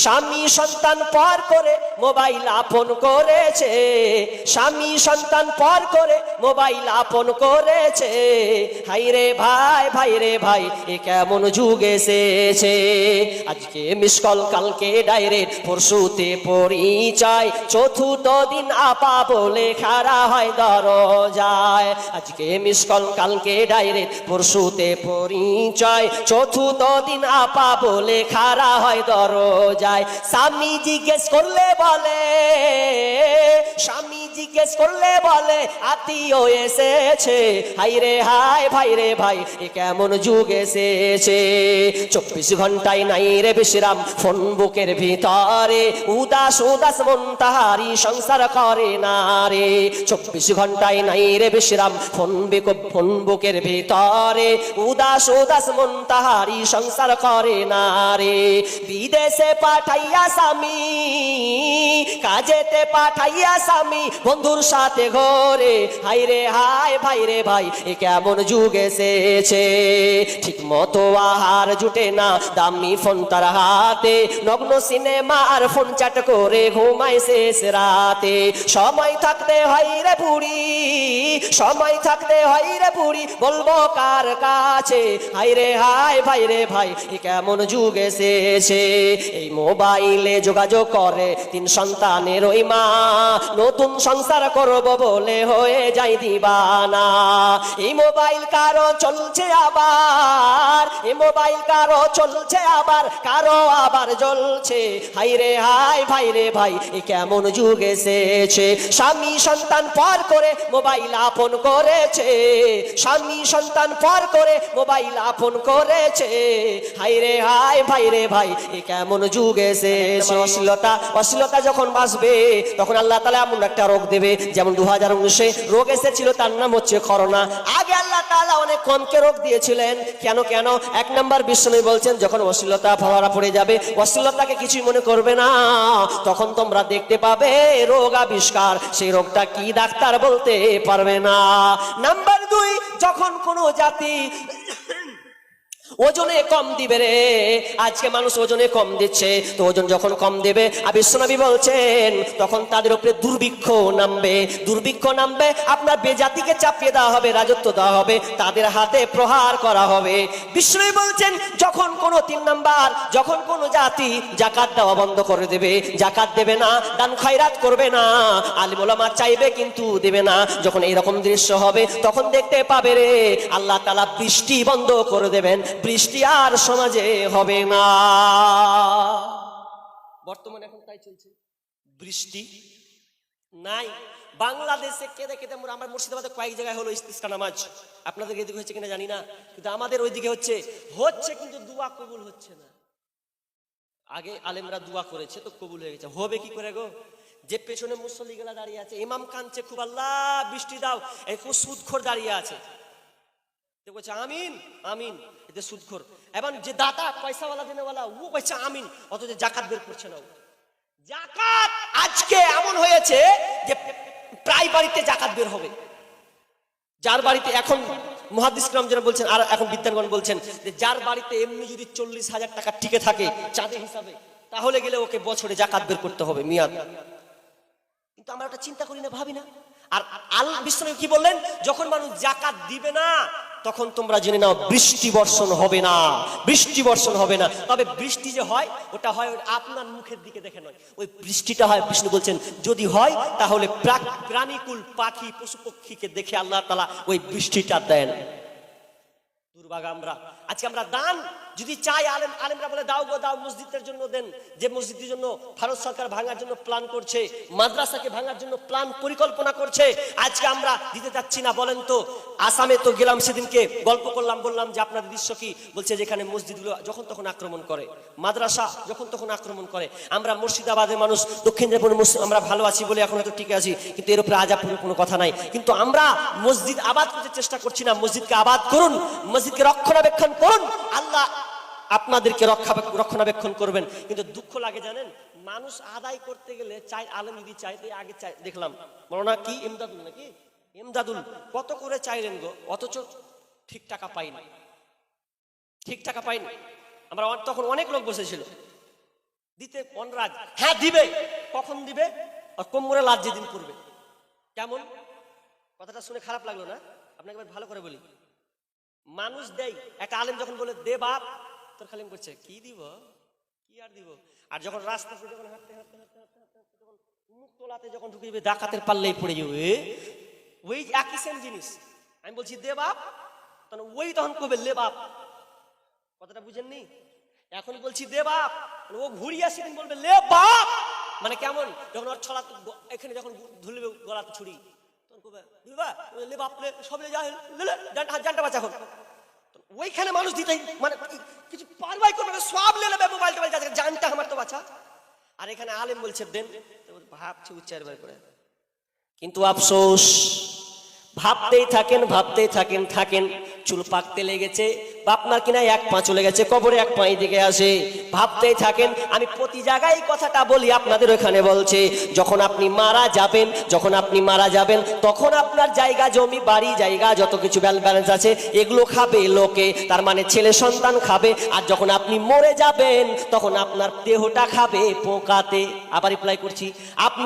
স্বামী সন্তান পর করে মোবাইল আপন করেছে, স্বামী সন্তান পর করে মোবাইল আপন করেছে। হাইরে ভাই, ভাই রে ভাই, এ কেমন যুগ এসেছে। আজকে মিসকল, কালকে ডাইরেক্ট, পরশুতে পরিচয়, চতুর্থ দিন আপা বলে খাড়া হয় দরজায়। আজকে মিসকল, কালকে ডাইরেক্ট, পরশুতে পরিচয়, চতুর্থ দিন আপা বলে খাড়া হয় দরজায়। স্বামী জিজ্ঞেস করলে বলে, স্বামী জিজ্ঞেস করলে বলে আত্মীয় এসেছে। হাইরে হাই, ভাই রে ভাই, এ কেমন যুগ এসেছে। 24 ঘন্টায় নাই রে বিশ্রাম, ফোন বুকের ভিতরে, উদাস উদাস মন তাহারি সংসার করে না রে। 24 ঘন্টায় নাই রে বিশ্রাম, ফোন বুকের ভিতরে, উদাস উদাস মন তাহারি সংসার করে না রে। বিদেশে পাঠাইয়া স্বামী, কাজেতে পাঠাইয়া স্বামী, বন্ধুর সাথে ঘরে। হাইরে হাই, ভাই রে ভাই, এ কেমন যুগ এসেছে। ঠিক মতো আহার জুটে না, দামি ফোন তার হাতে, নগ্ন সিনেমা আর ফোন চ্যাট করে ঘুমায় শেষ রাতে। সময় থাকতে হয় রে বুড়ি, সময় থাকতে হয় রে বুড়ি, বলবো কার কাছে। হাইরে হাই, ভাই রে ভাই, এ কেমন যুগ এসেছে। এই মোবাইলে যোগাযোগ করে 3 সন্তানের ওই মা, নতুন সংসার করব বলে হয়ে যায় দিবানা। এই মোবাইল কারো চলছে আবার, এই মোবাইল কারো চলছে আবার, কারো আবার জ্বলছে। হাইরে হাই, ভাই রে ভাই, এ কেমন যুগ এসেছে। স্বামী সন্তান পর করে মোবাইল আপন করেছে, স্বামী সন্তান পর করে মোবাইল আপন করেছে। হাইরে হাই, ভাই রে ভাই, এ কেমন যুগ এসেছে। অশ্লীলতা, অশ্লীলতা যখন বাসবে তখন আল্লাহ তাআলা এমন একটা রোগ দেবে, যেমন 2019-এ রোগ এসেছিল, তার নাম হচ্ছে করোনা। আগে আল্লাহ তাআলা অনেক কমকে রোগ দিয়েছিলেন। কেন কেন? 1 নম্বর বিশ্বনবী বলছেন, যখন অশ্লীলতা ধরা পড়ে যাবে, অশ্লীলতাকে কিছুই মনে করবে না, তখন তোমরা দেখতে পাবে রোগ আবিষ্কার। সেই রোগটা কি ডাক্তার বলতে পারবে না। নাম্বার 2, যখন কোনো জাতি ওজনে কম দিবে রে, আজকে মানুষ ওজনে কম দিচ্ছে, তো ওজন যখন কম দেবে, বিশ্বনবী বলছেন, তখন তাদের উপরে দুর্ভিক্ষ নামবে। দুর্ভিক্ষ নামবে, আপনার বেজাতিকে চাপিয়ে দেওয়া হবে, রাজত্ব দেওয়া হবে, তাদের হাতে প্রহার করা হবে। বিশ্বনবী বলছেন, যখন কোনো 3 নাম্বার, যখন কোনো জাতি যাকাত দেওয়া বন্ধ করে দেবে, যাকাত দেবে না, দান খয়রাত করবে না, আলিম ওলামা চাইবে কিন্তু দেবে না, যখন এরকম দৃশ্য হবে, তখন দেখতে পাবে রে আল্লাহ তাআলা বৃষ্টি বন্ধ করে দেবেন, বৃষ্টি আর সমাজে হবে না। বর্তমানে এখন তাই চলছে, বৃষ্টি নাই। বাংলাদেশে কেঁদে কেঁদে, আমার মুর্শিদাবাদে কয়েক জায়গায় হলো ইস্তিসকা নামাজ, আপনাদের এদিকে হচ্ছে কিনা জানি না, কিন্তু আমাদের ওইদিকে হচ্ছে কিন্তু দোয়া কবুল হচ্ছে না। আগে আলেমরা দোয়া করেছে তো কবুল হয়ে গেছে, হবে কি করে গো? যে পেছনে মুসল্লি গেলা দাঁড়িয়ে আছে, ইমাম কাঁদছে খুব, আল্লাহ বৃষ্টি দাও, এই সুদখোর দাঁড়িয়ে আছে, বলছে আমিন আমিন, এতে সুদখোর। এবং যে দাতা পয়সাওয়ালা দেনেওয়ালা, ও বলছে আমিন, অথচ যাকাত বের করছে না। যাকাত আজকে এমন হয়েছে যে প্রায় বাড়িতে যাকাত বের হবে। যার বাড়িতে এখন মুহাদ্দিস কিরাম যারা বলছেন, আর এখন বিদ্বানগণ বলছেন, যে যার বাড়িতে এমনি যদি 40,000 টাকা টিকে থাকে চাঁদে হিসাবে, তাহলে গেলে ওকে বছরে যাকাত বের করতে হবে মিয়াদ। কিন্তু আমরা ওটা চিন্তা করি না, ভাবি না। আর আল্লাহ বিশ্বনবী কি বললেন, যখন মানুষ যাকাত দিবে না, তখন তোমরা জেনে নাও বৃষ্টি বর্ষণ হবে না, বৃষ্টি বর্ষণ হবে না। তবে বৃষ্টি যে হয়, ওটা হয় আপনার মুখের দিকে দেখে নয়, ওই বৃষ্টিটা হয়, বিষ্ণু বলছেন, যদি হয় তাহলে প্রাণীকুল, পাখি পশু পক্ষীকে দেখে আল্লাহ তাআলা ওই বৃষ্টিটা দেন। দুর্ভাগা আমরা, আজকে আমরা দান যদি চাই, আলেমরা বলে দাও গো দাও, মসজিদের জন্য দেন, যে মসজিদের জন্য ভারত সরকার ভাঙার জন্য প্ল্যান করছে, মাদ্রাসাকে ভাঙার জন্য প্ল্যান পরিকল্পনা করছে, আজকে আমরা দিতে চাচ্ছি না। বলেন তো, আসামে তো গেলাম সেদিনকে, গল্প করলাম, বললাম যে আপনাদের দৃশ্য কি, বলছে যেখানে মসজিদগুলো যখন তখন আক্রমণ করে, মাদ্রাসা যখন তখন আক্রমণ করে। আমরা মুর্শিদাবাদের মানুষ, দক্ষিণ দিনাজপুরের মুসলিম, আমরা ভালো আছি বলে এখন হয়তো ঠিক আছি, কিন্তু এর উপরে আজাবপুরের কোনো কথা নাই। কিন্তু আমরা মসজিদ আবাদ করতে চেষ্টা করছি না। মসজিদকে আবাদ করুন, মসজিদকে রক্ষণাবেক্ষণ করুন, আল্লাহ আপনাদেরকে রক্ষণাবেক্ষণ করবেন। কিন্তু দুঃখ লাগে জানেন, মানুষ আদায় করতে গেলে চাই, আলেম যদি চাইতে আগে চাই, দেখলাম মৌলানা কি ইমদাদুল নাকি ইমদাদুল কত করে চাইলেন গো, অথচ ঠিক টাকা পাইনি, ঠিক টাকা পাইনি। আমরা তখন অনেক লোক বসেছিল, দিতে অনুরাগ, হ্যাঁ দিবে। কখন দিবে? আর কোমরে লাজ যেদিন করবে। কেমন? কথাটা শুনে খারাপ লাগলো না? আপনাকে এবার ভালো করে বলি। মানুষ দেয়, একটা আলেম যখন বলে দে বাপ, তোর খালিম করছে কি দিব, কি আর দিব। আর যখন রাস্তাতে যখন হাঁটতে হাঁটতে হাঁটতে হাঁটতে হাঁটতে হাঁটতে যখন মুখ তোলাতে যখন ঢুকে যাবে, ডাকাতের পাল্লেই পড়ে যাবে, ওই একই সেম জিনিস। আমি বলছি দে বাপ, তখন ওই তখন কবে লে বাপ। কথাটা বুঝেননি? এখন বলছি দে বাপ, ও ঘুরিয়ে সেদিন বলবে লে বাপ। মানে কেমন? যখন ওর ছড়া এখানে যখন ধুলবে গলাতে ছুরি, তখন কবে লে বাপ, লে সব লে যা, জানটা বাঁচা হোক। ওইখানে মানুষ দিতে মানে কিছু পারবাই করবে না, সব লে নেবে, মোবাইল টোবাইল জানটা আমার তো বাঁচা। আর এখানে আলেম বলছে দেন, ভাবছে উচ্চারণ করে। কিন্তু আফসোস, ভাবতেই থাকেন ভাবতেই থাকেন থাকেন, চুল পাকতে লেগেছে, আপনার কিনা এক পা চলে গেছে কবরে, এক পাই দিকে আসে, ভাবতেই থাকেন। আমি প্রতি জায়গায় কথাটা বলি, আপনাদের ওখানে বলছে যখন আপনি মারা যাবেন, যখন আপনি মারা যাবেন তখন আপনার জায়গা জমি বাড়ি জায়গা যত কিছু ব্যালেন্স আছে এগুলো খাবে লোকে, তার মানে ছেলে সন্তান খাবে। আর যখন আপনি মরে যাবেন তখন আপনার দেহটা খাবে পোকাতে। আবার রিপ্লাই করছি, আপনি